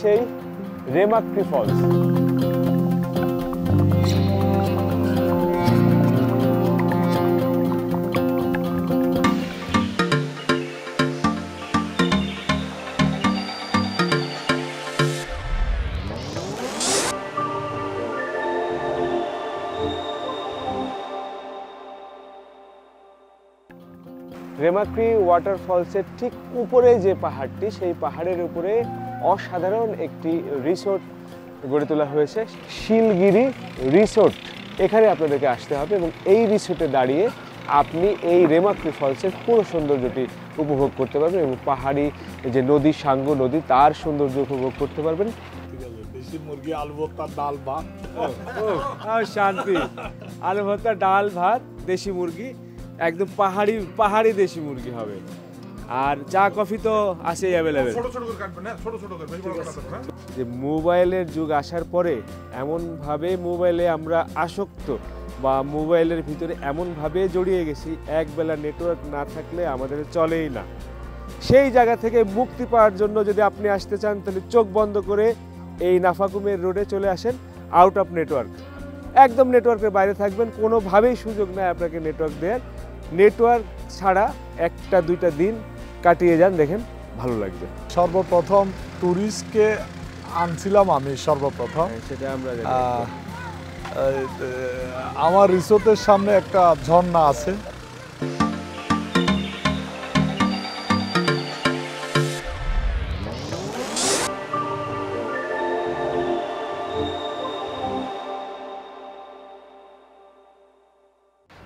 সেই রেমাক্রি ফলস। রেমাক্রি ওয়াটারফলসের ঠিক উপরে যে পাহাড়টি, সেই পাহাড়ের উপরে অসাধারণ একটি রিসোর্ট গড়ে তোলা হয়েছে, শিলগিরি রিসোর্ট। এখানে আপনাদেরকে আসতে হবে এবং এই রিসোর্টে দাঁড়িয়ে আপনি এই রেমাক্রি ফলসের পুরো সৌন্দর্যটি উপভোগ করতে পারবেন এবং পাহাড়ি যে নদী, সাঙ্গ নদী, তার সৌন্দর্য উপভোগ করতে পারবেন। দেশি মুরগি, আলু ভর্তা, ডাল ভাত। শান্তি, আলু ভর্তা, ডাল ভাত, দেশি মুরগি, একদম পাহাড়ি দেশি মুরগি হবে। আর চা কফি তো আছেই অ্যাভেলেবেল। যে মোবাইলের যুগ আসার পরে এমনভাবে মোবাইলে আমরা আসক্ত বা মোবাইলের ভিতরে এমনভাবে জড়িয়ে গেছি, একবেলা নেটওয়ার্ক না থাকলে আমাদের চলেই না। সেই জায়গা থেকে মুক্তি পাওয়ার জন্য যদি আপনি আসতে চান, তাহলে চোখ বন্ধ করে এই নাফাকুমের রোডে চলে আসেন। আউট অফ নেটওয়ার্ক, একদম নেটওয়ার্কের বাইরে থাকবেন, কোনোভাবেই সুযোগ নেই আপনাকে নেটওয়ার্ক দেওয়ার। নেটওয়ার্ক ছাড়া একটা দুইটা দিন কাটিয়ে যান, দেখেন ভালো লাগবে। সর্বপ্রথম ট্যুরিস্টকে আনছিলাম আমি সর্বপ্রথম, সেটা আমরা আমার রিসোর্টের সামনে একটা ঝর্ণা আছে।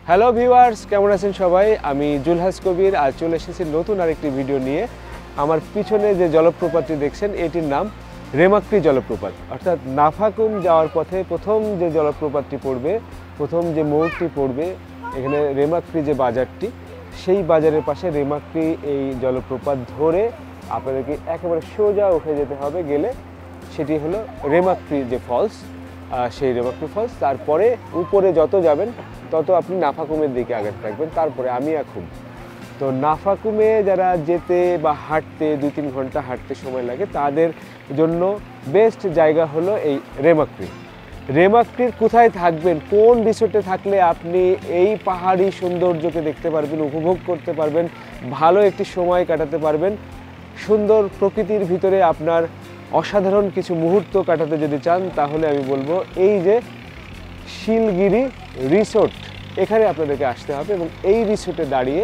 হ্যালো ভিউয়ার্স, কেমন আছেন সবাই? আমি জুলহাস কবির, আজ চলে এসেছি নতুন আরেকটি ভিডিও নিয়ে। আমার পিছনে যে জলপ্রপাতটি দেখছেন, এটির নাম রেমাক্রি জলপ্রপাত। অর্থাৎ নাফাকুম যাওয়ার পথে প্রথম যে জলপ্রপাতটি পড়বে, প্রথম যে মোড়টি পড়বে, এখানে রেমাক্রি যে বাজারটি, সেই বাজারের পাশে রেমাক্রি এই জলপ্রপাত ধরে আপনাদেরকে একেবারে সোজা উঠে যেতে হবে। গেলে সেটি হলো রেমাক্রি যে ফলস, সেই রেমাক্রি ফলস। তারপরে উপরে যত যাবেন তত আপনি নাফাকুমের দিকে আগাতে থাকবেন, তারপরে amiakhum। তো নাফাকুমে যারা যেতে বা হাঁটতে 2-3 ঘন্টা হাঁটতে সময় লাগে, তাদের জন্য বেস্ট জায়গা হলো এই রেমাক্রি। রেমাক্রির কোথায় থাকবেন, কোন রিসোর্টে থাকলে আপনি এই পাহাড়ি সৌন্দর্যকে দেখতে পারবেন, উপভোগ করতে পারবেন, ভালো একটি সময় কাটাতে পারবেন, সুন্দর প্রকৃতির ভিতরে আপনার অসাধারণ কিছু মুহূর্ত কাটাতে যদি চান, তাহলে আমি বলবো এই যে শিলগিরি রিসোর্ট, এখানে আপনাদেরকে আসতে হবে এবং এই রিসোর্টে দাঁড়িয়ে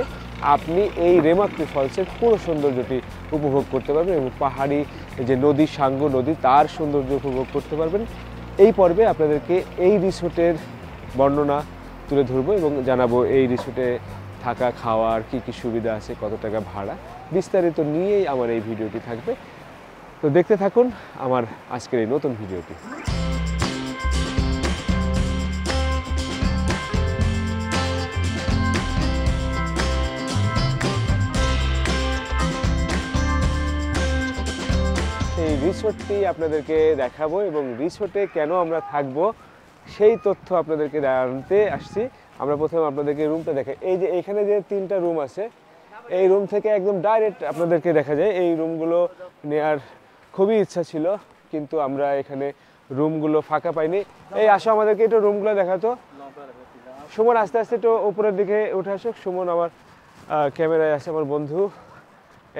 আপনি এই রেমাক্রি ফলসের পুরো সৌন্দর্যটি উপভোগ করতে পারবেন এবং পাহাড়ি যে নদী, সাঙ্গ নদী, তার সৌন্দর্য উপভোগ করতে পারবেন। এই পর্বে আপনাদেরকে এই রিসোর্টের বর্ণনা তুলে ধরবো এবং জানাবো এই রিসোর্টে থাকা খাওয়ার কী কী সুবিধা আছে, কত টাকা ভাড়া, বিস্তারিত নিয়েই আমার এই ভিডিওটি থাকবে। তো দেখতে থাকুন আমার আজকের এই নতুন ভিডিওটি। এই রিসোর্টটি আপনাদেরকে দেখাবো এবং রিসোর্টে কেন আমরা থাকবো সেই তথ্য আপনাদেরকে জানাতে আসছি। আমরা প্রথমে আপনাদেরকে রুমটা দেখাই। এই যে এখানে যে 3টা রুম আছে, এই রুম থেকে একদম ডাইরেক্ট আপনাদেরকে দেখা যায়। এই রুমগুলো নেওয়ার খুবই ইচ্ছা ছিল, কিন্তু আমরা এখানে রুমগুলো ফাঁকা পাইনি। এই আসো, আমাদেরকে একটু রুমগুলো দেখাতো। সুমন আস্তে আস্তে একটু উপরের দিকে উঠে আসুক। সুমন আমার ক্যামেরায় আছে, আমার বন্ধু।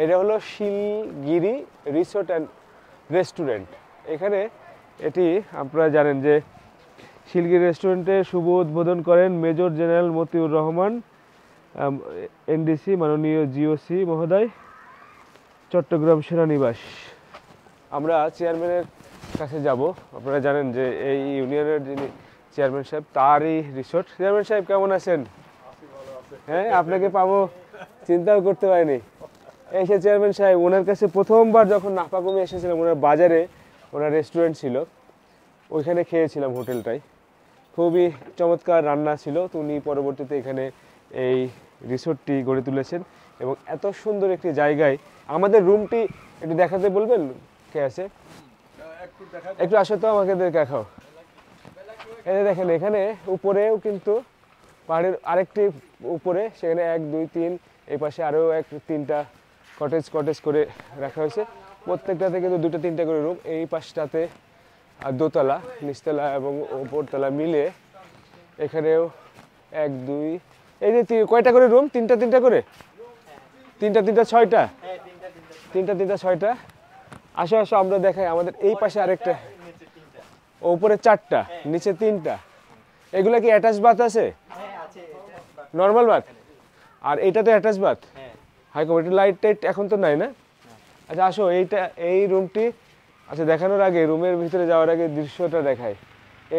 এটা হলো শিলগিরি রিসোর্ট অ্যান্ড রেস্টুরেন্ট। এখানে এটি আপনারা জানেন যে শিলগিরি রেস্টুরেন্টে শুভ উদ্বোধন করেন major general Motiur Rahman, NDC, মাননীয় জিওসি মহোদয়, চট্টগ্রাম সেনানিবাস। আমরা চেয়ারম্যানের কাছে যাব। আপনারা জানেন যে এই ইউনিয়নের যিনি চেয়ারম্যান সাহেব, তারই রিসোর্ট। চেয়ারম্যান সাহেব কেমন আছেন? হ্যাঁ, আপনাকে পাবো চিন্তাও করতে পারিনি। এই সে চেয়ারম্যান সাহেব, ওনার কাছে প্রথমবার যখন নাফাকুমে এসেছিলাম, ওনার বাজারে ওনার রেস্টুরেন্ট ছিল, ওইখানে খেয়েছিলাম হোটেলটায়। খুবই চমৎকার রান্না ছিল। তো উনি পরবর্তীতে এখানে এই রিসোর্টটি গড়ে তুলেছেন এবং এত সুন্দর একটি জায়গায়। আমাদের রুমটি একটু দেখাতে বলবেন? কে আছে? একটু আসো তো, আমাকে দেখাও। এই দেখেন, এখানে উপরেও কিন্তু পাহাড়ের আরেকটি উপরে, সেখানে 1, 2, 3, এই পাশে আরও 3টা কটেজ করে রাখা হয়েছে। প্রত্যেকটাতে কিন্তু 2-3টা করে রুম। এই পাশটাতে দোতলা, নিচতলা এবং উপরতলা মিলে এখানেও 1 2 এই যে কয়টা করে রুম? 3টা করে? 3টা 6টা? 3টা 6টা। আসো আসো আমরা দেখাই। আমাদের এই পাশে আরেকটা, উপরে 4টা, নিচে 3টা। এগুলা কি অ্যাটাচ বাথ আছে? Normal bath? আর এইটাতে attach bath? High quality light tight এখন তো নাই না? আচ্ছা আসো, এই রুমটি, আচ্ছা দেখানোর আগে, রুমের ভিতরে যাওয়ার আগে দৃশ্যটা দেখাই।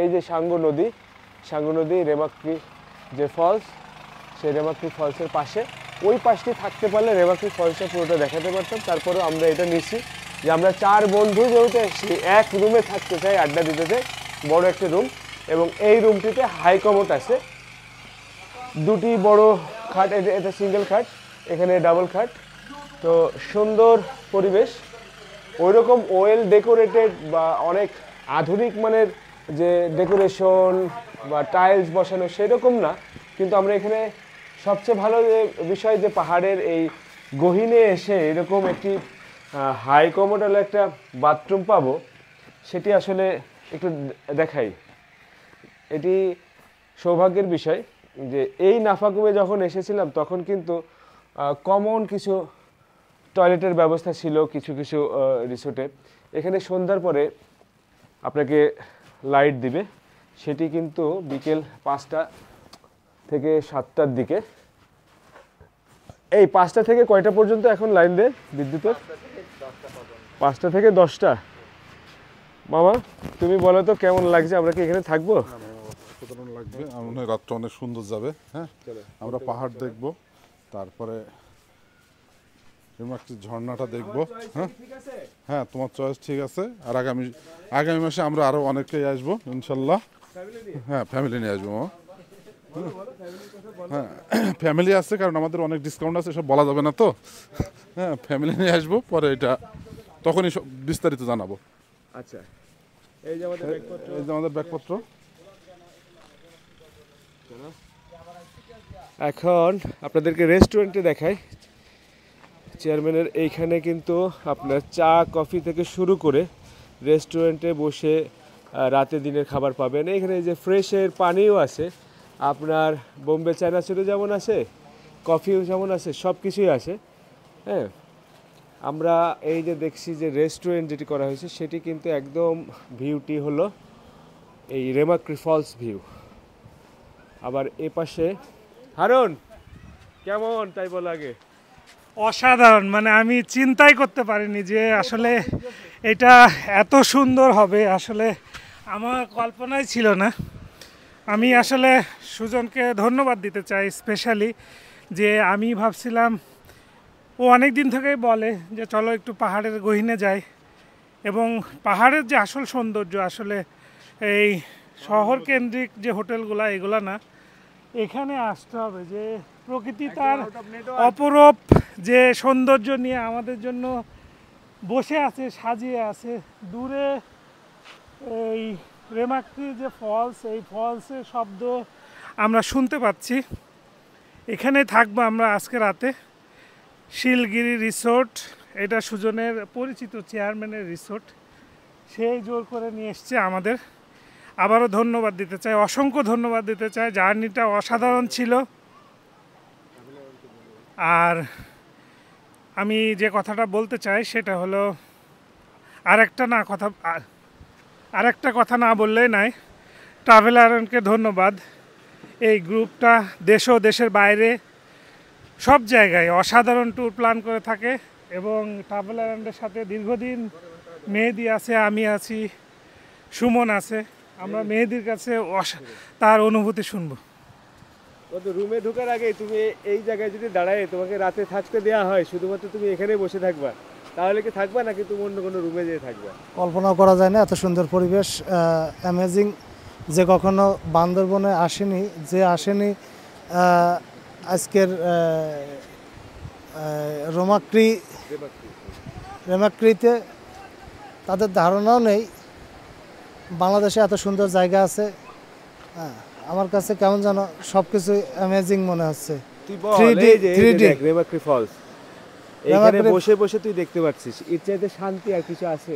এই যে সাঙ্গু নদী, রেমাক্রি যে ফলস, সেই রেমাক্রি ফলসের পাশে, ওই পাশটি থাকতে পারলে রেমাক্রি ফলসটা পুরোটা দেখাতে পারতাম। তারপরেও আমরা এটা নিচ্ছি যে আমরা 4 বন্ধু যেহেতু এসেছি, এক রুমে থাকতে চাই, আড্ডা দিতে চাই, বড় একটা রুম। এবং এই রুমটিতে হাই কমোড আছে, 2টি বড় খাট, এটা সিঙ্গেল খাট, এখানে ডাবল খাট। তো সুন্দর পরিবেশ, ওইরকম ওয়েল ডেকোরেটেড বা অনেক আধুনিক মানের যে ডেকোরেশন বা টাইলস বসানো সেরকম না, কিন্তু আমরা এখানে সবচেয়ে ভালো যে বিষয় যে পাহাড়ের এই গহীনে এসে এরকম একটি হাই কমোডাল একটা বাথরুম পাবো, সেটি আসলে একটু দেখাই। এটি সৌভাগ্যের বিষয় যে এই নাফাকুমে যখন এসেছিলাম তখন কিন্তু কমন কিছু টয়লেটের ব্যবস্থা ছিল কিছু কিছু রিসোর্টে। এখানে সন্ধ্যার পরে আপনাকে লাইট দিবে, সেটি কিন্তু বিকেল 5টা থেকে 7টার দিকে। এই 5টা থেকে কয়টা পর্যন্ত এখন লাইন দেয় বিদ্যুতের? 5টা থেকে 10টা। মামা তুমি বলো তো কেমন লাগছে, আমরা কি এখানে থাকবো? লাগবে, আমার রাতটা অনেক সুন্দর যাবে। হ্যাঁ, আমরা পাহাড় দেখবো, তারপরে ঝর্ণাটা দেখবো। হ্যাঁ, তোমার চয়েস ঠিক আছে। আর আগামী মাসে আমরা আরো অনেকেই আসবো ইনশাল্লাহ। হ্যাঁ, ফ্যামিলি নিয়ে আসবো। হ্যাঁ, ফ্যামিলি আছে, কারণ আমাদের অনেক ডিসকাউন্ট আছে, সব বলা যাবে না তো। হ্যাঁ, ফ্যামিলি নিয়ে আসবো, পরে এটা তখনই বিস্তারিত জানাবো। আচ্ছা, এই যে আমাদের ব্যাগপত্র। এখন আপনাদেরকে রেস্টুরেন্টে দেখাই। চেয়ারম্যানের এইখানে কিন্তু আপনার চা কফি থেকে শুরু করে রেস্টুরেন্টে বসে রাতে দিনের খাবার পাবেন। এখানে যে ফ্রেশের পানিও আছে, আপনার বোম্বে চানাচুরও যেমন আছে, কফিও যেমন আছে, সব কিছুই আছে। হ্যাঁ, আমরা এই যে দেখছি যে রেস্টুরেন্ট যেটি করা হয়েছে সেটি কিন্তু একদম ভিউটি হলো এই রেমাক্রি ফলস ভিউ। আবার এ পাশে হারুন কেমন তাই বল আগে? অসাধারণ, মানে আমি চিন্তাই করতে পারিনি যে আসলে এটা এত সুন্দর হবে, আসলে আমার কল্পনাই ছিল না। আমি আসলে সুজনকে ধন্যবাদ দিতে চাই স্পেশালি, যে আমি ভাবছিলাম, ও অনেক দিন থেকেই বলে যে চলো একটু পাহাড়ের গহীনে যাই, এবং পাহাড়ের যে আসল সৌন্দর্য, আসলে এই শহর কেন্দ্রিক যে হোটেলগুলো এগুলো না, এখানে আসতে হবে। যে প্রকৃতি তার অপরূপ যে সৌন্দর্য নিয়ে আমাদের জন্য বসে আছে, সাজিয়ে আছে। দূরে এই রেমাক্রি যে ফলস, এই ফলসের শব্দ আমরা শুনতে পাচ্ছি। এখানে থাকবো আমরা আজকে রাতে। শিলগিরি রিসোর্ট, এটা সুজনের পরিচিত চেয়ারম্যানের রিসোর্ট, সেই জোর করে নিয়ে এসছে আমাদের। আবারও ধন্যবাদ দিতে চাই, অসংখ্য ধন্যবাদ দিতে চাই। জার্নিটা অসাধারণ ছিল। আর আমি যে কথাটা বলতে চাই সেটা হলো, আরেকটা কথা না বললেই নাই। ট্রাভেল আয়রনকে ধন্যবাদ। এই গ্রুপটা দেশ ও দেশের বাইরে সব জায়গায় অসাধারণ ট্যুর প্ল্যান করে থাকে, এবং ট্রাভেল আয়রনের সাথে দীর্ঘদিন মেহেদি আছে, আমি আছি, সুমন আছে। আমরা মেহেদির কাছে তার অনুভূতি শুনবো। রুমে ঢোকার আগে তুমি এই জায়গায় যদি দাঁড়ায় তোমাকে রাতে থাকতে দেওয়া হয়, শুধুমাত্র তুমি এখানে বসে থাকবা, তাহলে কি থাকবা নাকি তুমি অন্য কোনো রুমে যেয়ে থাকবা? কল্পনা করা যায় না, এত সুন্দর পরিবেশ, অ্যামেজিং। যে কখনো বান্দরবনে আসেনি, যে আসেনি আজকের রেমাক্রিতে, তাদের ধারণাও নেই বাংলাদেশে এত সুন্দর জায়গা আছে। হ্যাঁ, আমার কাছে কেমন যেন সব কিছু অ্যামেজিং মনে হচ্ছে। 3D রেমাক্রি ফলস এইখানে বসে বসে তুই দেখতে পাচ্ছিস, এর চাইতে শান্তি আর কিছু আছে?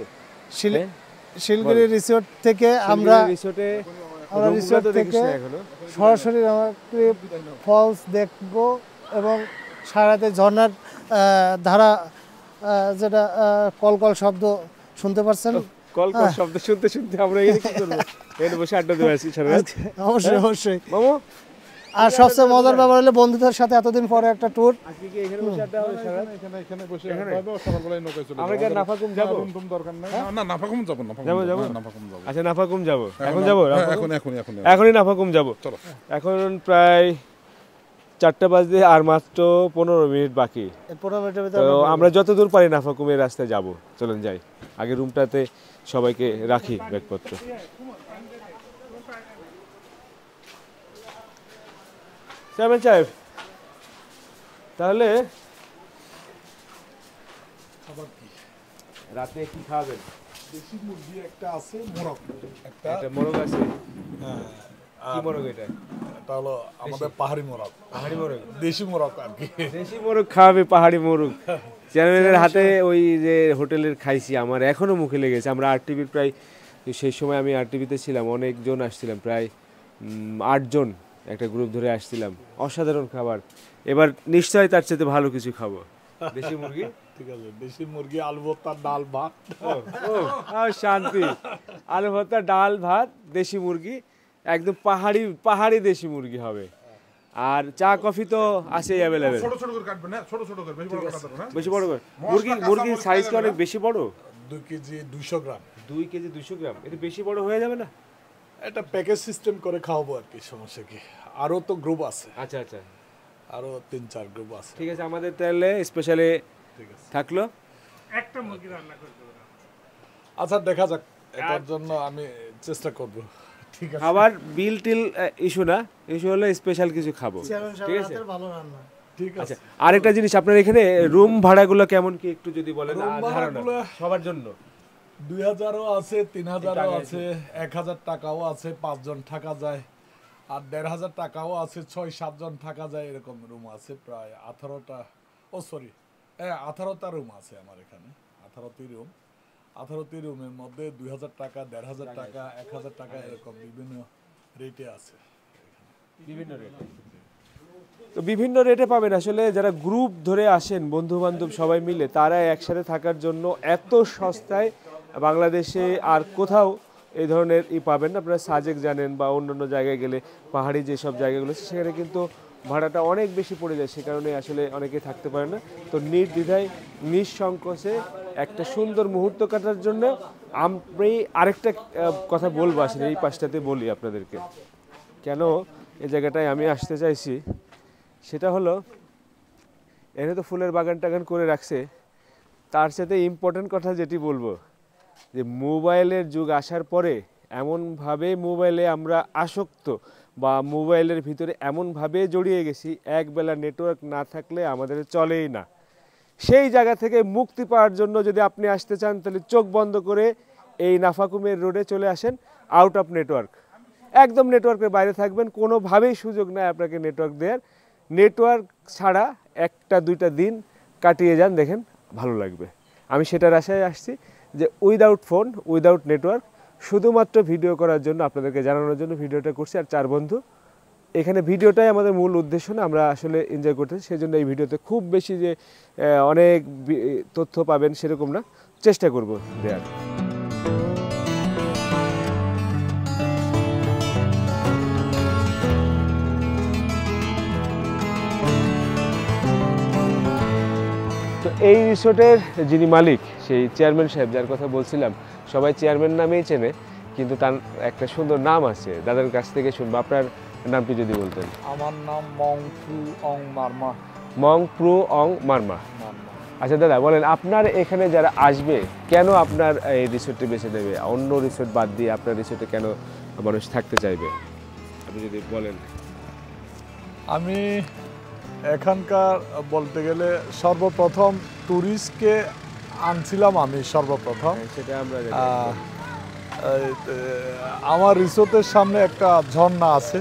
শিলগিরি রিসোর্ট থেকে আমরা রিসোর্টে রিসোর্ট থেকে সরাসরি রেমাক্রি ফলস দেখব এবং সারাতে ঝর্ণার ধারা যেটা কলকল শব্দ শুনতে পাচ্ছেন। কলকল শব্দ শুনতে শুনতে আমরা এখানে কি করব? এখানে বসে আড্ডা দিয়ে আছি সারা রাত। অবশ্যই অবশ্যই মামু। আর সবচেয়ে মজার ব্যাপার হলো বন্ধুদের সাথে এতদিন পরে একটা ট্যুর। আজকে কি এখানে বসে আড্ডা হবে সারা রাত? এখানে বসে হবে, সকালবেলায় নৌকায় চলে যাব। আমরা কি নাফাকুম যাব? রুম দরকার নাই। না নাফাকুম যাব না। নাফাকুম যাব। আচ্ছা নাফাকুম যাব। এখন যাব? এখন এখনই নাফাকুম যাব। চলো। এখন প্রায় 4টা বাজে আর মাত্র 15 মিনিট বাকি। 15 মিনিটের তো আমরা যতদূর পারি নাফাকুমের রাস্তায় যাব। চলুন যাই। আগে রুমটাতে সবাইকে রাখি ব্যাগপত্র। চেয়ারম্যান সাহেব, তাহলে রাতে কি খাবেন? দেশি মুরগি একটা আছে, মোরগ একটা, একটা মোরগ আছে। কি মোরগ এটা? এটা হলো আমাদের পাহাড়ি মোরগ। পাহাড়ি মোরগ? দেশি মোরগ আর কি। দেশি মোরগ খাওয়াবে, পাহাড়ি মোরগ। চেয়ারম্যানের হাতে ওই যে হোটেলের খাইছি, আমার এখনো মুখে লেগেছে। আমরা আরটিভির প্রায়, সেই সময় আমি আরটিভিতে ছিলাম, অনেকজন আসছিলাম, প্রায় 8 জন একটা গ্রুপ ধরে আসছিলাম। অসাধারণ খাবার। এবার নিশ্চয়ই তার চেয়ে ভালো কিছু খাবো। দেশি মুরগি, ঠিক আছে, দেশি মুরগি, আলু ভর্তা, ডাল ভাত। শান্তি। আলু ভর্তা, ডাল ভাত, দেশি মুরগি, একদম পাহাড়ি দেশি মুরগি হবে। আর চা কফি তো আছেই অ্যাভেলেবেল। ছোট ছোট করে কাটবেন না, ছোট ছোট করে, বেশি বড় কাটবেন না। বেশি বড় করে। মুরগির সাইজ কি অনেক বেশি বড়? 2 কেজি 200 গ্রাম। 2 কেজি 200 গ্রাম, এটা বেশি বড় হয়ে যাবে না? এটা প্যাকেজ সিস্টেম করে খাওয়াবো আর কি, সমস্যা কি। আরো তো গ্রুপ আছে। আচ্ছা আচ্ছা, আরো 3-4 গ্রুপ আছে। ঠিক আছে, আমাদের তাহলে স্পেশালি ঠিক আছে, থাকলো একটা মুরগি রান্না করে দেবো। আচ্ছা দেখা যাক, এটার জন্য আমি চেষ্টা করব। ঠিক আছে, খাবার বিল টিল ইস্যু না, ইস্যু হলে স্পেশাল কিছু খাবো। ঠিক আছে, ভালো রান্না। ঠিক আচ্ছা। আছে। আরেকটা জিনিস, আপনার এখানে রুম ভাড়াগুলো কেমন কি একটু যদি বলেন? রুম ভাড়াগুলো সবার জন্য 2000ও আছে, 3000ও আছে, 1000 টাকাও আছে, 5 জন থাকা যায়। আর 1500 টাকাও আছে, 6-7 জন থাকা যায়, এরকম রুম আছে প্রায় 18টা। 18টা রুম আছে আমার এখানে। 18টি রুম। 18টি রুমের মধ্যে 2000 টাকা, 1500 টাকা, 1000 টাকা, এরকম বিভিন্ন রেটে আছে। বিভিন্ন রেট, তো বিভিন্ন রেটে পাবেন। আসলে যারা গ্রুপ ধরে আসেন, বন্ধু বান্ধব সবাই মিলে, তারা একসাথে থাকার জন্য এত সস্তায় বাংলাদেশে আর কোথাও এই ধরনের পাবেন না। আপনারা সাজেক জানেন বা অন্যান্য জায়গায় গেলে, পাহাড়ি যেসব জায়গাগুলো আছে সেখানে কিন্তু ভাড়াটা অনেক বেশি পড়ে যায়, সে কারণে আসলে অনেকে থাকতে পারে না। তো নির্দ্বিধায় নিঃসংকোচে একটা সুন্দর মুহূর্ত কাটার জন্য আমি আরেকটা কথা বলবো, আসলে এই পাশটাতে বলি আপনাদেরকে কেন এই জায়গাটায় আমি আসতে চাইছি। সেটা হলো, এখানে তো ফুলের বাগান টাগান করে রাখছে, তার সাথে ইম্পর্টেন্ট কথা যেটি বলবো, যে মোবাইলের যুগ আসার পরে এমনভাবে মোবাইলে আমরা আসক্ত, বা মোবাইলের ভিতরে এমনভাবে জড়িয়ে গেছি, একবেলা নেটওয়ার্ক না থাকলে আমাদের চলেই না। সেই জায়গা থেকে মুক্তি পাওয়ার জন্য যদি আপনি আসতে চান, তাহলে চোখ বন্ধ করে এই নাফাকুমের রোডে চলে আসেন। আউট অফ নেটওয়ার্ক, একদম নেটওয়ার্কের বাইরে থাকবেন, কোনোভাবেই সুযোগ নেই আপনাকে নেটওয়ার্ক দেওয়ার। নেটওয়ার্ক ছাড়া 1-2টা দিন কাটিয়ে যান, দেখেন ভালো লাগবে। আমি সেটার আশায় আসছি যে উইদাউট ফোন, উইদাউট নেটওয়ার্ক, শুধুমাত্র ভিডিও করার জন্য, আপনাদেরকে জানানোর জন্য ভিডিওটা করছি। আর 4 বন্ধু এখানে, ভিডিওটাই আমাদের মূল উদ্দেশ্য না, আমরা আসলে এনজয় করতেছি, সেজন্য এই ভিডিওতে খুব বেশি যে অনেক তথ্য পাবেন সেরকম না, চেষ্টা করব দেওয়ার। তো এই রিসোর্টের যিনি মালিক, সেই চেয়ারম্যান সাহেব যার কথা বলছিলাম, সবাই চেয়ারম্যান নামেই চেনে, কিন্তু তার একটা সুন্দর নাম আছে। দাদার কাছ থেকে শুনবো, আপনার নামটি যদি বলতেন। আমার নাম মংপ্রু অং মারমা। মংপ্রু অং মারমা। আচ্ছা দাদা, বলেন আপনার এখানে যারা আসবে, কেন আপনার এই রিসোর্টটি বেছে নেবে? অন্য রিসোর্ট বাদ দিয়ে আপনার রিসোর্টে কেন মানুষ থাকতে চাইবে, আপনি যদি বলেন। আমি এখানকার বলতে গেলে সর্বপ্রথম ট্যুরিস্টকে আনছিলাম আমি সর্বপ্রথম। সেটা আমরা আমার রিসোর্টের সামনে একটা ঝর্ণা আছে,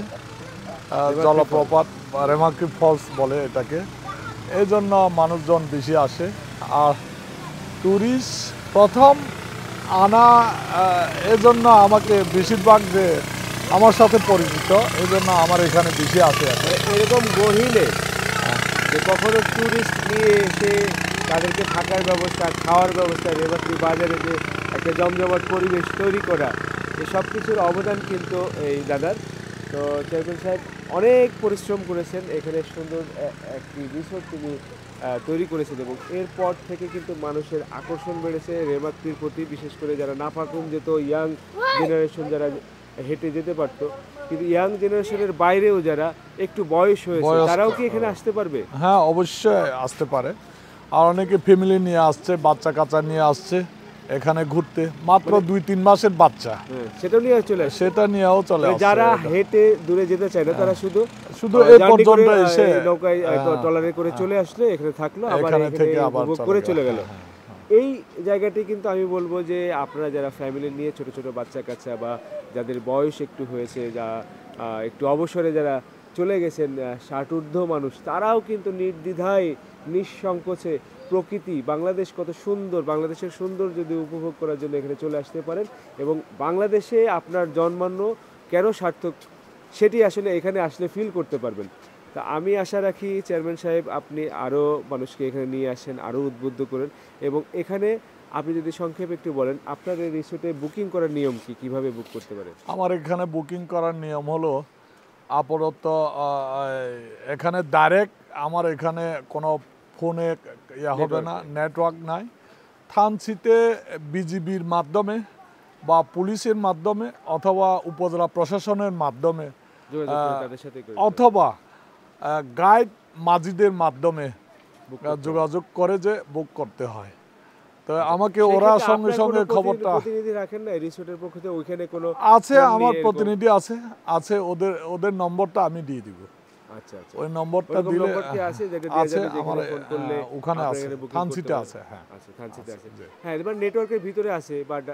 জলপ্রপাত, রেমাক্রি ফলস বলে এটাকে। এই জন্য মানুষজন বেশি আসে। আর ট্যুরিস্ট প্রথম আনা এজন্য আমাকে বেশিরভাগ যে আমার সাথে পরিচিত, এই জন্য আমার এখানে বেশি আসে। এরকম গহিনে যে কখনো ট্যুরিস্ট নিয়ে এসে তাদেরকে থাকার ব্যবস্থা, খাওয়ার ব্যবস্থা, রেমাক্রি বাজারে যে একটা জমজমাট পরিবেশ তৈরি করা, এই সব কিছুর অবদান কিন্তু এই দাদার। তো চেয়ারম্যান সাহেব অনেক পরিশ্রম করেছেন, এখানে সুন্দর একটি রিসোর্ট তিনি তৈরি করেছেন এবং এরপর থেকে কিন্তু মানুষের আকর্ষণ বেড়েছে রেমাক্রির প্রতি, বিশেষ করে যারা নাফাকুম যেত, ইয়াং জেনারেশন যারা হেঁটে যেতে পারতো, কিন্তু ইয়াং জেনারেশনের বাইরেও যারা একটু বয়স হয়েছে তারাও কি এখানে আসতে পারবে? হ্যাঁ, অবশ্যই আসতে পারে। আর অনেকে ফ্যামিলি নিয়ে আসছে, বাচ্চা কাচ্চা নিয়ে আসছে এখানে ঘুরতে। মাত্র 2-3 মাসের বাচ্চা, সেটাও নিয়ে চলে আসে, সেটা নিয়েও চলে আসে। যারা হেঁটে দূরে যেতে চায় না তারা শুধু এই পর্যন্ত এসে নৌকায় ট্রলারে করে চলে আসলে এখানে থাকলো, আবার এখানে থেকে আবার উপভোগ করে চলে গেল। এই জায়গাটি কিন্তু আমি বলবো যে আপনারা যারা ফ্যামিলি নিয়ে ছোট ছোট বাচ্চা কাচ্চা বা যাদের বয়স একটু হয়েছে, যা একটু অবসরে যারা চলে গেছেন, 60 ঊর্ধ্ব মানুষ, তারাও কিন্তু নির্দ্বিধায় নিঃসংকোচে প্রকৃতি, বাংলাদেশ কত সুন্দর, বাংলাদেশের সুন্দর যদি উপভোগ করার জন্য এখানে চলে আসতে পারেন এবং বাংলাদেশে আপনার জন্মানো কেন সার্থক সেটি আসলে এখানে আসলে ফিল করতে পারবেন। তা আমি আশা রাখি চেয়ারম্যান সাহেব আপনি আরও মানুষকে এখানে নিয়ে আসেন, আরও উদ্বুদ্ধ করেন এবং এখানে আপনি যদি সংক্ষেপে একটু বলেন আপনার এই রিসোর্টে বুকিং করার নিয়ম কি, কিভাবে বুক করতে পারেন? আমার এখানে বুকিং করার নিয়ম হলো আপাতত এখানে ডাইরেক্ট আমার এখানে কোনো ফোনে হবে না, নেটওয়ার্ক নাই। থানচিতে বিজিবির মাধ্যমে বা পুলিশের মাধ্যমে অথবা উপজেলা প্রশাসনের মাধ্যমে অথবা গাইড মাজিদের মাধ্যমে যোগাযোগ করে যে বুক করতে হয়। তো আমাকে ওরা সঙ্গে সঙ্গে খবরটা প্রতিনিধি রাখেন না রিসোর্টের পক্ষ থেকে? ওইখানে কোনো আছে, আমার প্রতিনিধি আছে, ওদের নম্বরটা আমি দিয়ে দিব। আচ্ছা আচ্ছা, ওই নম্বরটা দিলে আছে যেটা দেয়া যাবে, আমার ফোন করলে ওখানে আছে, থানচিতে আছে। হ্যাঁ আচ্ছা, থানচিতে আছে। হ্যাঁ, এবার নেটওয়ার্কের ভিতরে আছে, বাট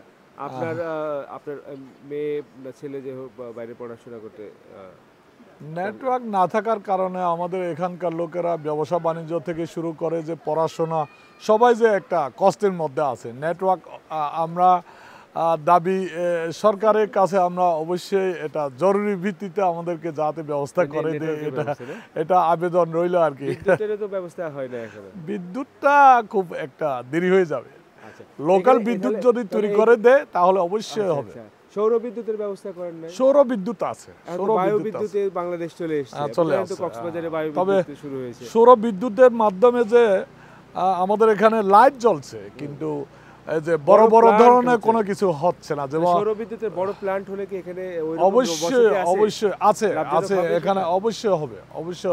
আপনার মেয়ে না ছেলে যে হোক বাইরে পড়াশোনা করতে, নেটওয়ার্ক না থাকার কারণে আমাদের এখানকার লোকেরা ব্যবসা বাণিজ্য থেকে শুরু করে যে পড়াশোনা সবাই যে একটা কষ্টের মধ্যে আছে। নেটওয়ার্ক আমরা দাবি সরকারের কাছে আমরা অবশ্যই এটা জরুরি ভিত্তিতে আমাদেরকে যাতে ব্যবস্থা করে দেয়, এটা আবেদন রইল আর কি। তো ব্যবস্থা হয় না এখন, বিদ্যুৎটা খুব একটা দেরি হয়ে যাবে। লোকাল বিদ্যুৎ যদি তৈরি করে দেয় তাহলে অবশ্যই হবে। সৌর বিদ্যুতের ব্যবস্থা করেন না? সৌর বিদ্যুৎ আছে, বায়ু বিদ্যুতে বাংলাদেশ চলে এসেছে, কক্সবাজারে বায়ু বিদ্যুৎ শুরু হয়েছে। সৌর বিদ্যুতের মাধ্যমে যে আমাদের এখানে লাইট জ্বলছে, কিন্তু এই যে বড় বড় ধরনের কোনো কিছু হচ্ছে না। যেমন সৌর বিদ্যুতের বড় প্ল্যান্ট হলে কি এখানে অবশ্যই আছে এখানে, অবশ্যই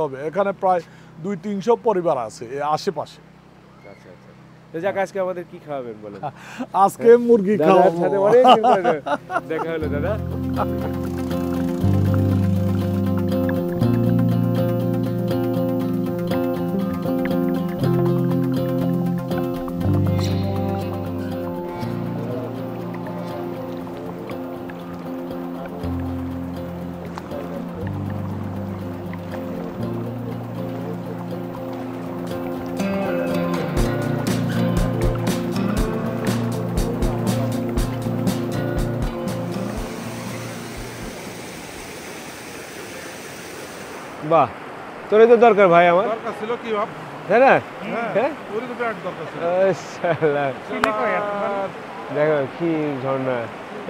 হবে। এখানে প্রায় 200-300 পরিবার আছে এই আশেপাশে। আচ্ছা আচ্ছা, তো যাক, আজকে আমাদের কি খাওয়াবেন বলেন? আজকে মুরগি খাওয়াবো। দেখা হলো দাদা। বাহ, তোর তো দরকার ভাই, আমার দরকার ছিল কি ভাব, তাই না? হ্যাঁ, ওরই তো ব্যাগ দরকার ছিল। দেখো কি ঝর্ণা,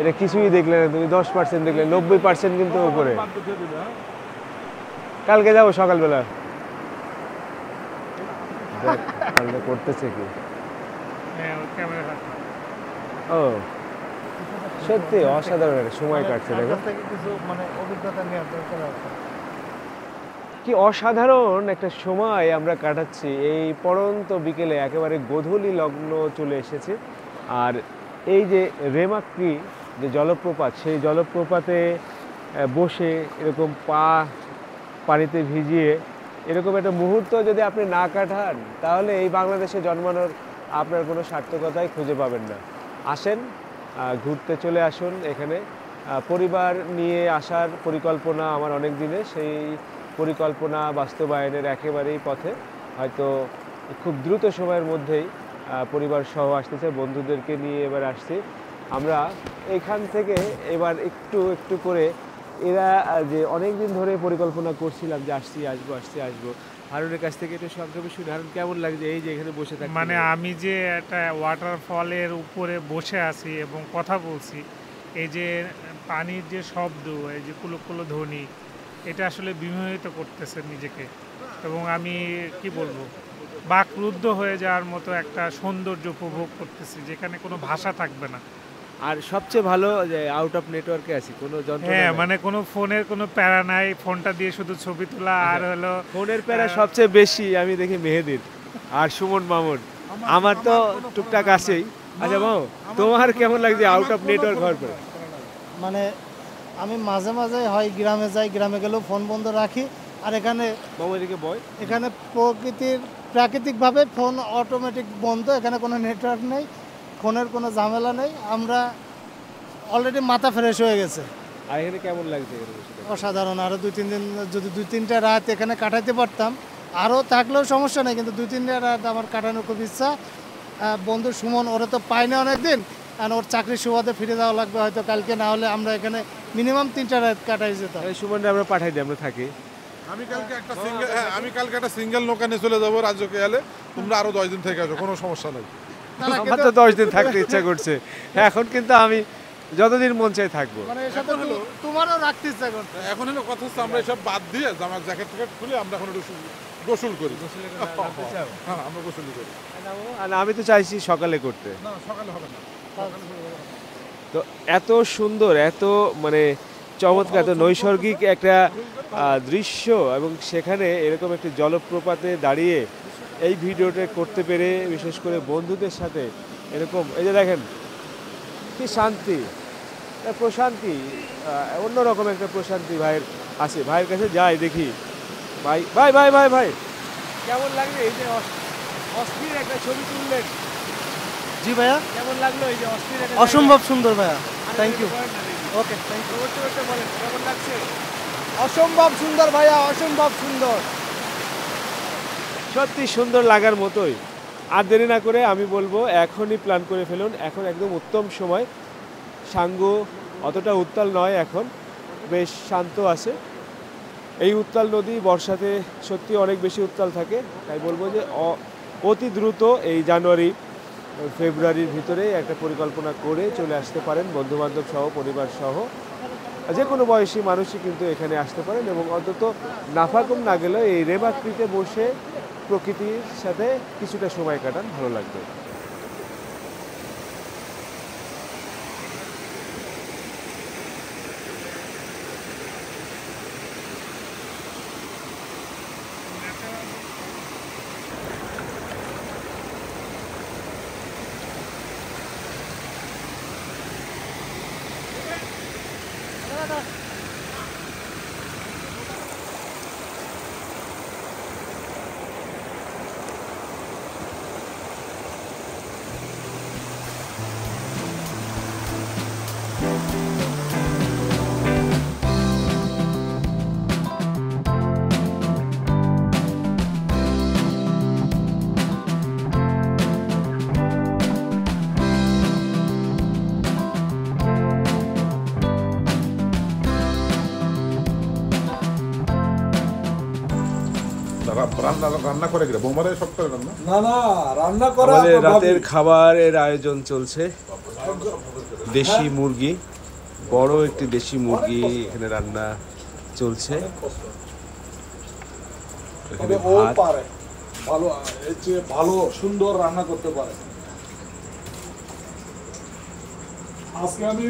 এটা কিছুই দেখলে না তুমি, 10% দেখলে, 90% কিন্তু উপরে। কালকে যাবো সকালবেলা, কালকে করতেছে কি। ও সত্যি অসাধারণ একটা সময় কাটছে, দেখো কি অসাধারণ একটা সময় আমরা কাটাচ্ছি। এই পড়ন্ত বিকেলে একেবারে গোধূলি লগ্ন চলে এসেছে, আর এই যে রেমাক্রি যে জলপ্রপাত, সেই জলপ্রপাতে বসে এরকম পানিতে ভিজিয়ে এরকম একটা মুহূর্ত যদি আপনি না কাটান, তাহলে এই বাংলাদেশে জন্মানোর আপনার কোনো সার্থকতাই খুঁজে পাবেন না। আসেন, ঘুরতে চলে আসুন এখানে। পরিবার নিয়ে আসার পরিকল্পনা আমার অনেক দিনে, সেই পরিকল্পনা বাস্তবায়নের একেবারেই পথে। হয়তো খুব দ্রুত সময়ের মধ্যেই পরিবার সহ আসতে চাই, বন্ধুদেরকে নিয়ে এবার আসছি আমরা। এখান থেকে এবার একটু একটু করে এরা যে অনেক দিন ধরে পরিকল্পনা করছিলাম যে আসছি আসবো, হারুনের কাছ থেকে একটু সংক্ষেপে শুনে হারুন কেমন লাগছে এই যে এখানে বসে থাকি? মানে আমি যে একটা ওয়াটারফলের উপরে বসে আছি এবং কথা বলছি, এই যে পানির যে শব্দ, এই যে কুলো ধ্বনি, এটা আসলে বিমোহিত করতেছে নিজেকে, এবং আমি কি বলবো, বাকরুদ্ধ হয়ে যাওয়ার মতো একটা সৌন্দর্য উপভোগ করতেছি যেখানে কোনো ভাষা থাকবে না। আর সবচেয়ে ভালো যে আউট অফ নেটওয়ার্কে আছি, কোনো যন্ত্রণা হ্যাঁ, নাই। মানে কোনো ফোনের কোনো প্যারা নাই, ফোনটা দিয়ে শুধু ছবি তোলা আর হলো ফোনের প্যারা সবচেয়ে বেশি আমি দেখি মেহেদির আর সুমন মামুন, আমার তো টুকটাক আছেই। আচ্ছা বাবু, তোমার কেমন লাগছে আউট অফ নেটওয়ার্ক হওয়ার পরে? মানে আমি মাঝে মাঝে হয় গ্রামে যাই, গ্রামে গেলেও ফোন বন্ধ রাখি। আর এখানে এখানে প্রাকৃতিকভাবে ফোন অটোমেটিক বন্ধ, এখানে কোনো নেটওয়ার্ক নেই, ফোনের কোনো ঝামেলা নেই। আমরা অলরেডি মাথা ফ্রেশ হয়ে গেছে। আর এখানে কেমন লাগছে? অসাধারণ। আরও 2-3 দিন যদি 2-3টা রাত এখানে কাটাইতে পারতাম, আরও থাকলেও সমস্যা নেই, কিন্তু 2-3টা রাত আমার কাটানোর খুব ইচ্ছা। বন্ধু সুমন, ওরা তো পাই না অনেক দিন, আর ওর চাকরির সুবাদে ফিরে যাওয়া লাগবে হয়তো কালকে, না হলে আমরা এখানে মিনিমাম 3টা রাত কাটাই যেতাম। সুমনটা আমরা পাঠাই দিই, আমরা থাকি। আমি কালকে একটা সিঙ্গেল নৌকা নিয়ে চলে যাবো রাজ্যকে এলে, তোমরা আরো 10 দিন থেকে আসো, কোনো সমস্যা নাই। আমার তো 10 দিন থাকতে ইচ্ছা করছে এখন, কিন্তু আমি যতদিন মন চাই থাকবো। মানে এর সাথে তোমারও রাখতে ইচ্ছা করছে। এখন হলো কথা হচ্ছে আমরা এসব বাদ দিয়ে আমার জ্যাকেট ট্যাকেট খুলে আমরা এখন একটু গোসল করি। হ্যাঁ, আমরা গোসল করি। আর আমি তো চাইছি সকালে করতে। না, সকালে হবে না। তো এত সুন্দর, এত মানে চমৎকার, এত নৈসর্গিক একটা দৃশ্য, এবং সেখানে এরকম একটি জলপ্রপাতে দাঁড়িয়ে এই ভিডিওটা করতে পেরে, বিশেষ করে বন্ধুদের সাথে এরকম, এই যে দেখেন কি শান্তি, প্রশান্তি, অন্যরকম একটা প্রশান্তি ভাইয়ের আছে। ভাইয়ের কাছে যাই, দেখি ভাই ভাই ভাই ভাই ভাই কেমন লাগবে এই যে অস্থির একটা ছবি তুললেন? জি ভাইয়া, কেমন লাগলো এই যে অস্থির একটা? অসম্ভব সুন্দর ভাইয়া, thank you. Okay, thank you. বলেন কেমন লাগছে? অসম্ভব সুন্দর ভাইয়া, অসম্ভব সুন্দর, সত্যি সুন্দর লাগার মতোই। আর দেরি না করে আমি বলবো এখনই প্ল্যান করে ফেলুন, এখন একদম উত্তম সময়। সাঙ্গু অতটা উত্তাল নয়, এখন বেশ শান্ত আছে। এই উত্তাল নদী বর্ষাতে সত্যি অনেক বেশি উত্তাল থাকে, তাই বলবো যে অতি দ্রুত এই জানুয়ারি ফেব্রুয়ারির ভিতরে একটা পরিকল্পনা করে চলে আসতে পারেন, বন্ধুবান্ধব সহ, পরিবার সহ, যে কোনো বয়সী মানুষই কিন্তু এখানে আসতে পারেন, এবং অন্তত নাফাকুম না গেলেও এই রেমাক্রিতে বসে প্রকৃতির সাথে কিছুটা সময় কাটান, ভালো লাগবে। রান্না করে গেলে বোমারে সব করে রান্না? না না, রান্না করা আমাদের রাতের খাবারের আয়োজন চলছে। দেশি মুরগি, বড় একটি দেশি মুরগি এখানে রান্না চলছে। এখানে ও ভাত, পারে ভালো, এর চেয়ে ভালো সুন্দর রান্না করতে পারে। আজকে আমি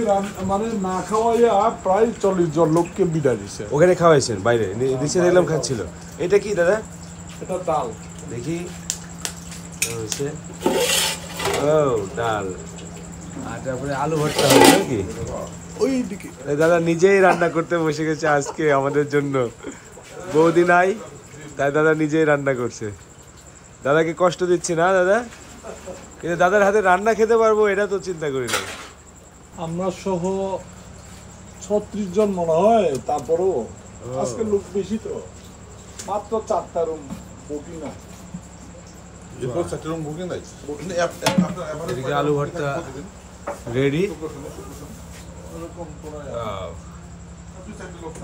মানে না খাওয়াইয়া প্রায় 40 জন লোককে বিদায় দিছে। ওখানে খাওয়াইছেন? বাইরে নিচে দেখলাম খাচ্ছিল। এটা কি দাদা? এটা ডাল, দেখি হয়েছে। ও ডাল, আর তারপরে আলু ভর্তা হবে নাকি? ওই দিকে দাদা নিজেই রান্না করতে বসে গেছে আজকে আমাদের জন্য। বৌদি নাই, তাই দাদা নিজেই রান্না করছে। দাদাকে কষ্ট দিচ্ছি না দাদা, কিন্তু দাদার হাতে রান্না খেতে পারবো এটা তো চিন্তা করি না। আমরা সহ 36 জন মনে হয়, তারপরও আজকে লোক বেশি তো, মাত্র 4টা রুম বুকিং না। এদিকে আলু ভর্তা রেডি।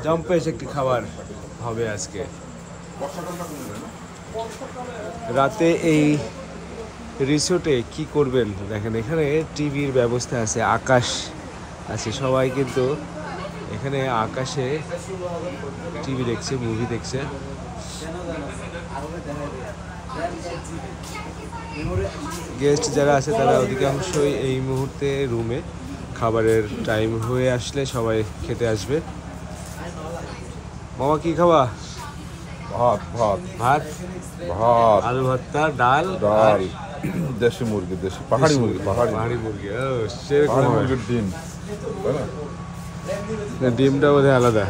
জম্পেশ একটি খাবার হবে আজকে রাতে। এই রিসোর্টে কি করবেন দেখেন, এখানে টিভির ব্যবস্থা আছে, আকাশ আছে, সবাই কিন্তু এখানে আকাশে টিভি দেখছে, মুভি দেখছে। গেস্ট যারা আছে তারা অধিকাংশই এই মুহূর্তে রুমে, খাবারের টাইম হয়ে আসলে সবাই খেতে আসবে। মামা কি খাওয়া? ভাত ভাত ভাত, ভাত, আলু ভর্তা, ডাল, ডাল, দেশি মুরগি, দেশি পাহাড়ি মুরগি, পাহাড়ি মুরগি। ও সেরকম পাহাড়ি মুরগির ডিম, তাই না? ডিমটা বোধহয় আলাদা।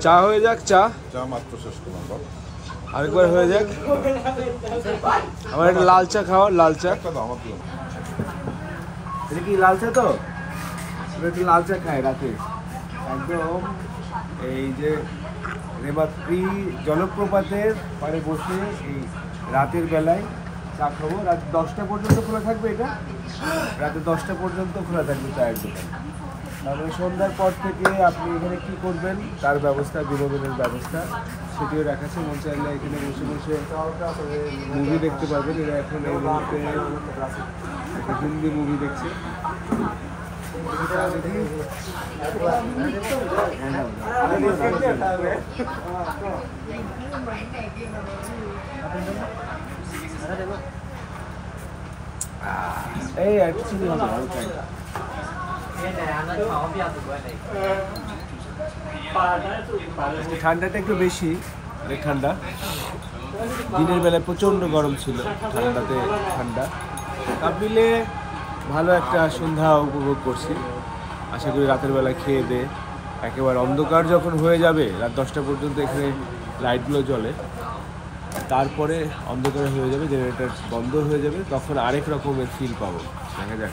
চা হয়ে যাক, চা চা মাত্র শেষ করলাম বাবা। আরেকবার হয়ে যাক। আমার একটা লাল চা খাওয়া, লাল চা। একটা দাও আমার দিও। এটা কি লাল চা? তো একটু লাল চা খাই রাতে একদম। এই যে রেমাক্রি জলপ্রপাতের পাড়ে বসে এই রাতের বেলায় চা খাবো। রাত 10টা পর্যন্ত খোলা থাকবে এটা, রাতে 10টা পর্যন্ত খোলা থাকবে চায়ের দোকান। তারপরে সন্ধ্যার পর থেকে আপনি এখানে কী করবেন তার ব্যবস্থা, বিনোদনের ব্যবস্থা সেটিও রাখাচ্ছে। মন চাইলে এখানে বসে বসে মুভি দেখতে পারবেন। এরা এখন এই মুহূর্তে একটা হিন্দি মুভি দেখছে। এই একটু চিনি হবে হালকা। ঠান্ডাটা একটু বেশি, অনেক ঠান্ডা। দিনের বেলায় প্রচণ্ড গরম ছিল, ঠান্ডাতে ঠান্ডা। সব মিলে ভালো একটা সন্ধ্যা উপভোগ করছি। আশা করি রাতের বেলা খেয়ে দে একেবারে অন্ধকার যখন হয়ে যাবে, রাত 10টা পর্যন্ত এখানে লাইটগুলো জ্বলে, তারপরে অন্ধকার হয়ে যাবে, জেনারেটর বন্ধ হয়ে যাবে, তখন আরেক রকমের ফিল পাবো। দেখা যাক।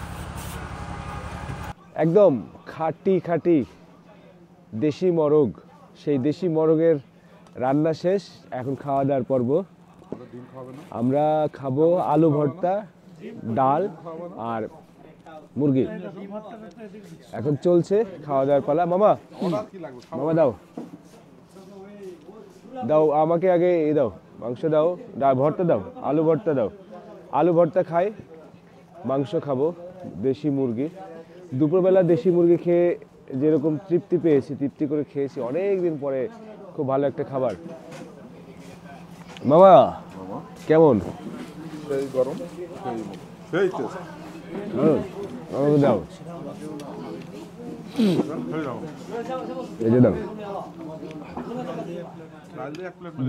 একদম খাঁটি খাঁটি দেশি মরগ, সেই দেশি মরগের রান্না শেষ, এখন খাওয়া দাওয়ার পর্ব। আমরা খাবো আলু ভর্তা, ডাল আর মুরগি। এখন চলছে খাওয়া দাওয়ার পালা। মামা, মামা দাও দাও আমাকে আগে এই দাও, মাংস দাও, ভর্তা দাও, আলু ভর্তা দাও। আলু ভর্তা খাই, মাংস খাবো, দেশি মুরগি। দুপুরবেলা দেশি মুরগি খেয়ে যেরকম তৃপ্তি পেয়েছি, তৃপ্তি করে খেয়েছি অনেক দিন পরে, খুব ভালো একটা খাবার। মামা কেমন? সেই গরম, সেই টেস্ট। আমাকে দাও, এই যে দাও।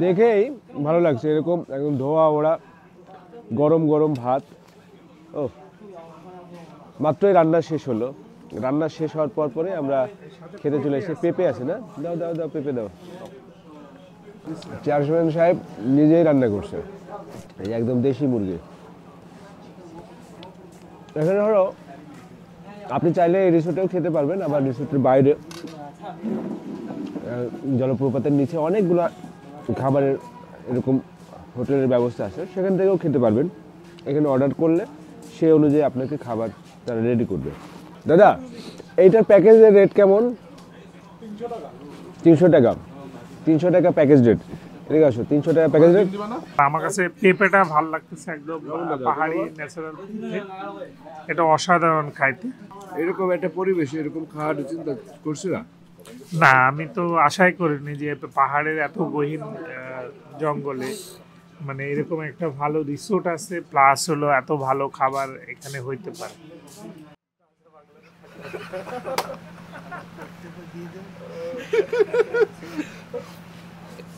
দেখেই ভালো লাগছে, এরকম একদম ধোয়া ওড়া গরম গরম ভাত। ও মাত্রই রান্না শেষ হলো। রান্না শেষ হওয়ার পর পরে আমরা খেতে চলে এসেছি। পেঁপে আছে না? দাও দাও দাও, পেঁপে দাও। চেয়ারম্যান সাহেব নিজেই রান্না করছে, এই একদম দেশি মুরগি। এখানে ধরো আপনি চাইলে এই রিসোর্টেও খেতে পারবেন, আবার রিসোর্টের বাইরে জলপ্রপাতের নিচে অনেকগুলো খাবারের এরকম হোটেলের ব্যবস্থা আছে, সেখান থেকেও খেতে পারবেন। এখানে অর্ডার করলে সে অনুযায়ী আপনাকে খাবার তারা রেডি করবে। দাদা, এইটার প্যাকেজের রেট কেমন? 300 টাকা। 300 টাকা প্যাকেজ রেট। ঠিক আছে, 300 টাকা প্যাকেজ রেট। আমার কাছে পেঁপেটা ভালো লাগতেছে, একদম পাহাড়ি ন্যাচারাল। এটা অসাধারণ খাইতে। এরকম একটা পরিবেশ, এরকম খাওয়ার চিন্তা করছি না। না, আমি তো আশাই করিনি যে পাহাড়ের এত গহীন জঙ্গলে মানে এরকম একটা ভালো রিসোর্ট আছে, প্লাস হলো এত ভালো খাবার এখানে হইতে পারে।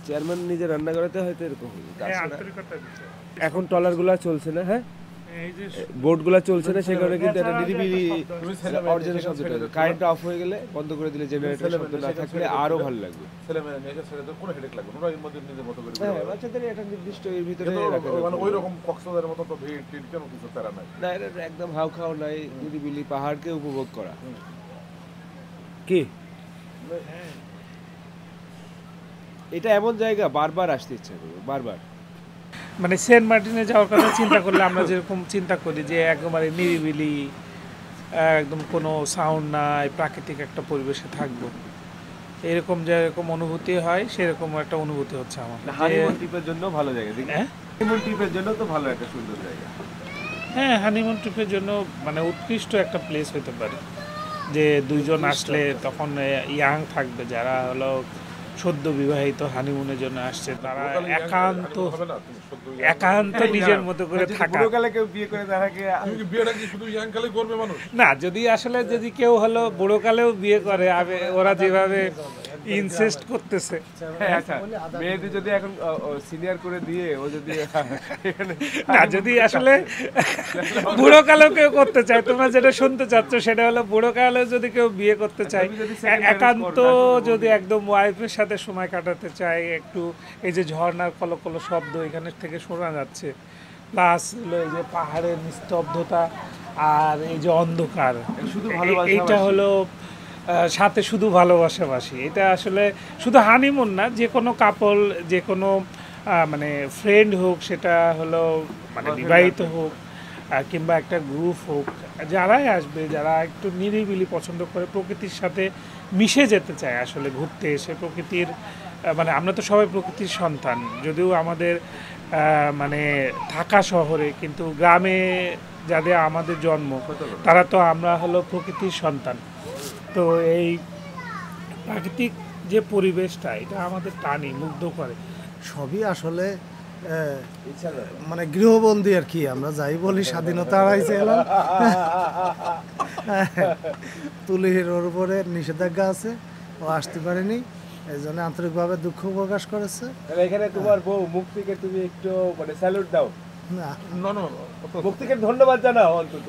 চেয়ারম্যান নিজে রান্না করাতে হয়তো এরকম। আন্তরিকতা দিচ্ছে। এখন ট্রলারগুলো চলছে না, হ্যাঁ এই যে বোটগুলো চলছে না, সে কারণে কিন্তু একটা নিরিবিলি অরিজিনাল শব্দটা, কারেন্ট অফ হয়ে গেলে, বন্ধ করে দিলে, জেনারেটর শব্দ না থাকলে আরো ভালো লাগবে। ছেলে মেয়ে মেয়েকে ছেড়ে তো কোনো হেডেক লাগবে না, ওরা এর মধ্যে নিজের মতো করে হ্যাঁ, বাচ্চাদের একটা নির্দিষ্ট এর ভিতরে মানে ওই রকম কক্সবাজারের মতো তো ভিড় টিড় কেন কিছু প্যারা নাই। না, এটা একদম হাউ খাও নাই, নিরিবিলি পাহাড়কে উপভোগ করা। কি এটা এমন জায়গা বারবার আসতে ইচ্ছা করবে, বারবার। মানে সেন্ট মার্টিনে যাওয়ার কথা চিন্তা করলে আমরা যেরকম চিন্তা করি যে একেবারে নিরিবিলি, একদম কোনো সাউন্ড নাই, প্রাকৃতিক একটা পরিবেশে থাকবো, এরকম যেরকম অনুভূতি হয় সেরকম একটা অনুভূতি হচ্ছে আমার। হানিমুন ট্রিপের জন্য ভালো জায়গা, হানিমুন ট্রিপের জন্য তো ভালো একটা সুন্দর জায়গা। হ্যাঁ, হানিমুন ট্রিপের জন্য মানে উৎকৃষ্ট একটা প্লেস হতে পারে, যে দুইজন আসলে তখন ইয়াং থাকবে, যারা হলো সদ্য বিবাহিত হানিমুনের জন্য আসছে, তারা একান্ত নিজের মতো করে থাকা। কেউ বিয়ে করে তারাকে না, যদি আসলে যদি কেউ হলো বুড়োকালেও বিয়ে করে, ওরা যেভাবে ইনসেস্ট করতেছে, আচ্ছা মেয়েদের যদি এখন সিনিয়র করে দিয়ে ও যদি না, যদি আসলে বুড়োকালেও কেউ করতে চায়, তোমরা যেটা শুনতে চাচ্ছ সেটা হলো বুড়োকালেও যদি কেউ বিয়ে করতে চায়, একান্ত যদি একদম ওয়াইফের সাথে সময় কাটাতে চায়, একটু এই যে ঝর্ণার কলকল শব্দ এখানে থেকে শোনা যাচ্ছে, প্লাস এই যে পাহাড়ের নিস্তব্ধতা আর এই যে অন্ধকার, এইটা হলো সাথে শুধু ভালোবাসাবাসি। এটা আসলে শুধু হানিমুন না, যে কোনো কাপল, যে কোনো মানে ফ্রেন্ড হোক, সেটা হলো মানে বিবাহিত হোক কিংবা একটা গ্রুপ হোক, যারাই আসবে, যারা একটু নিরিবিলি পছন্দ করে, প্রকৃতির সাথে মিশে যেতে চায়, আসলে ঘুরতে এসে প্রকৃতির মানে আমরা তো সবাই প্রকৃতির সন্তান, যদিও আমাদের মানে ঢাকা শহরে, কিন্তু গ্রামে যাদের আমাদের জন্ম, তারা তো আমরা হলো প্রকৃতির সন্তান। তো এই প্রাকৃতিক যে পরিবেশটা, এটা আমাদের টানি মুগ্ধ করে। সবই আসলে মানে গৃহবন্দী আর কি, আমরা যাই বলি স্বাধীনতা হারাইছে এলাম। তুলির ওর উপরে নিষেধাজ্ঞা আছে, ও আসতে পারেনি, এই জন্য আন্তরিকভাবে দুঃখ প্রকাশ করেছে। এখানে তোমার বউ মুক্তিকে তুমি একটু মানে স্যালুট দাও, না মুক্তিকে ধন্যবাদ জানাও, অন্তত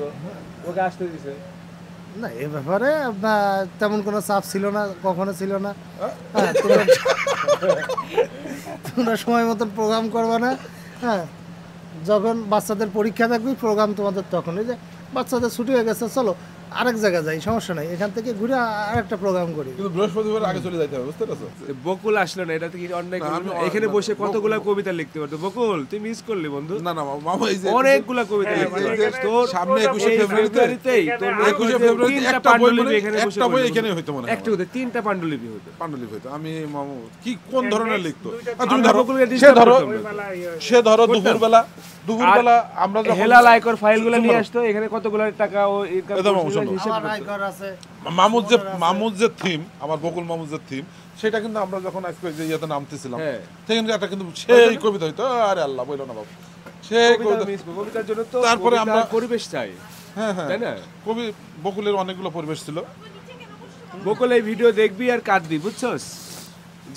ওকে আসতে দিছে। না, এ ব্যাপারে তেমন কোনো চাপ ছিল না, কখনো ছিল না। হ্যাঁ, তোমরা সময় মতন প্রোগ্রাম করবে না। হ্যাঁ, যখন বাচ্চাদের পরীক্ষা থাকবে প্রোগ্রাম তোমাদের তখনই, যে বাচ্চাদের ছুটি হয়ে গেছে চলো আরেক জায়গায় যাই, সমস্যা নাই, এখান থেকে ঘুরে আরেকটা প্রোগ্রাম করি। কিন্তু বৃহস্পতিবার আগে চলে যাইতে হবে, বুঝতে পারছো? বকুল আসলো না, এটা কি অন্যায়? এখানে বসে কতগুলা কবিতা লিখতে পারতো। বকুল তুই মিস করলি বন্ধু। না না মামা, এই যে অনেকগুলা কবিতা লিখতে তোর সামনে 21 ফেব্রুয়ারিতেই তোর 21 ফেব্রুয়ারি একটা বই এখানে বসে, একটা বই এখানে হইতো মনে হয়, একটা হইতো, তিনটা পাণ্ডুলিপি হইতো। পাণ্ডুলিপি হইতো। আমি মামু কি কোন ধরনের লিখতো? তুমি ধরো, সে ধরো দুপুরবেলা আমরা যখন হেলাল আয়কর ফাইলগুলো নিয়ে আসতো, এখানে কতগুলা টাকা ও ইনকাম আছে। মামুদ যে থিম, আমার বকুল মামুদ যে থিম, সেটা কিন্তু আমরা যখন আজকে যে ইয়াতে নামতেছিলাম, সেখানে একটা কিন্তু সেই কবিতা হইতো। আরে আল্লাহ বইলো না বাবু, সেই কবিতার জন্য তো তারপরে আমরা পরিবেশ চাই। হ্যাঁ হ্যাঁ, তাই না? কবি বকুলের অনেকগুলো পরিবেশ ছিল। বকুল এই ভিডিও দেখবি আর কাঁদবি, বুঝছস?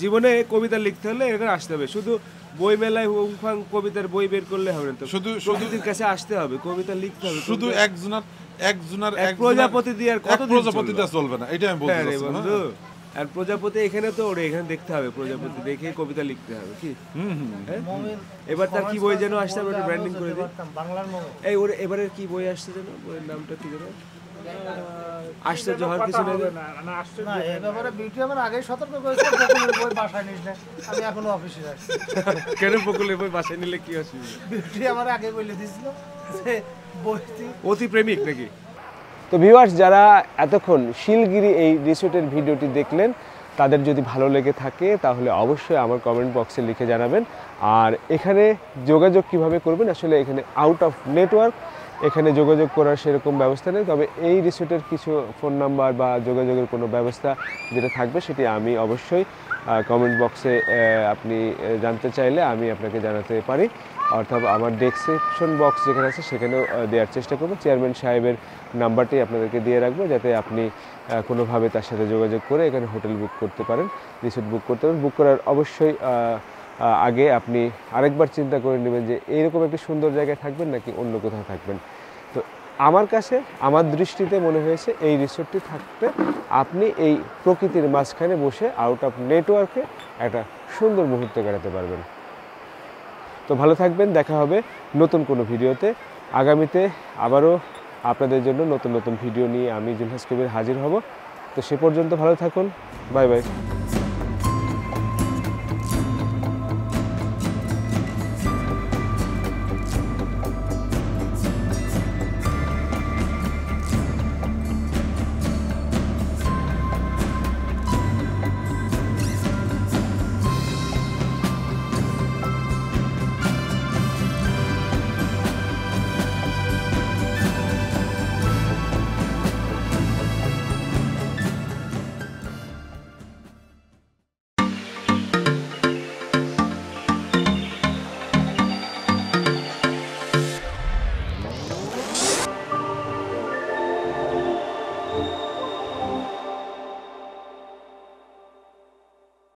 জীবনে কবিতা লিখতে হলে এখানে আসতে হবে, শুধু বই মেলায় কবিতার বই বের করলে হবে না, তো শুধু প্রকৃতির কাছে আসতে হবে, কবিতা লিখতে হবে। শুধু একজনের প্রজাপতি দিয়ে আর কত প্রজাপতি দিয়ে চলবে না, এটা আমি বলতে চাচ্ছি বন্ধু। আর প্রজাপতি এখানে তো ওরে এখানে দেখতে হবে, প্রজাপতি দেখে কবিতা লিখতে হবে কি। এবার তার কি বই যেন আসছে, আমরা ব্র্যান্ডিং করে দিই। বাংলার এই ওরে এবারে কি বই আসছে যেন, বইয়ের নামটা কি যেন আসছে, জহর কিছু নেই না, এই ব্যাপারে বিউটি আমার আগেই সতর্ক করেছে, বকুলের বই বাসায় নিস না। আমি এখনো অফিসে যাচ্ছি। কেন বকুলের বই বাসায় নিলে কি অসুবিধা? বিউটি আমার আগে বলে দিয়েছিল যে বইটি অতি প্রেমিক নাকি। তো ভিউয়ার্স, যারা এতক্ষণ শিলগিরি এই রিসোর্টের ভিডিওটি দেখলেন, তাদের যদি ভালো লেগে থাকে তাহলে অবশ্যই আমার কমেন্ট বক্সে লিখে জানাবেন। আর এখানে যোগাযোগ কিভাবে করবেন, আসলে এখানে আউট অফ নেটওয়ার্ক, এখানে যোগাযোগ করার সেরকম ব্যবস্থা নেই। তবে এই রিসোর্টের কিছু ফোন নাম্বার বা যোগাযোগের কোনো ব্যবস্থা যেটা থাকবে, সেটি আমি অবশ্যই কমেন্ট বক্সে আপনি জানতে চাইলে আমি আপনাকে জানাতে পারি, অর্থাৎ আমার ডেসক্রিপশন বক্স যেখানে আছে সেখানেও দেওয়ার চেষ্টা করব। চেয়ারম্যান সাহেবের নাম্বারটি আপনাদেরকে দিয়ে রাখবো, যাতে আপনি কোনোভাবে তার সাথে যোগাযোগ করে এখানে হোটেল বুক করতে পারেন, রিসোর্ট বুক করতে পারেন। বুক করার অবশ্যই আগে আপনি আরেকবার চিন্তা করে নেবেন যে এইরকম একটি সুন্দর জায়গায় থাকবেন নাকি অন্য কোথাও থাকবেন। তো আমার কাছে, আমার দৃষ্টিতে মনে হয়েছে এই রিসোর্টটি থাকতে আপনি এই প্রকৃতির মাঝখানে বসে আউট অফ নেটওয়ার্কে একটা সুন্দর মুহূর্ত কাটাতে পারবেন। তো ভালো থাকবেন, দেখা হবে নতুন কোনো ভিডিওতে। আগামীতে আবারও আপনাদের জন্য নতুন নতুন ভিডিও নিয়ে আমি জুলহাস কবির হাজির হব। তো সে পর্যন্ত ভালো থাকুন, বাই বাই।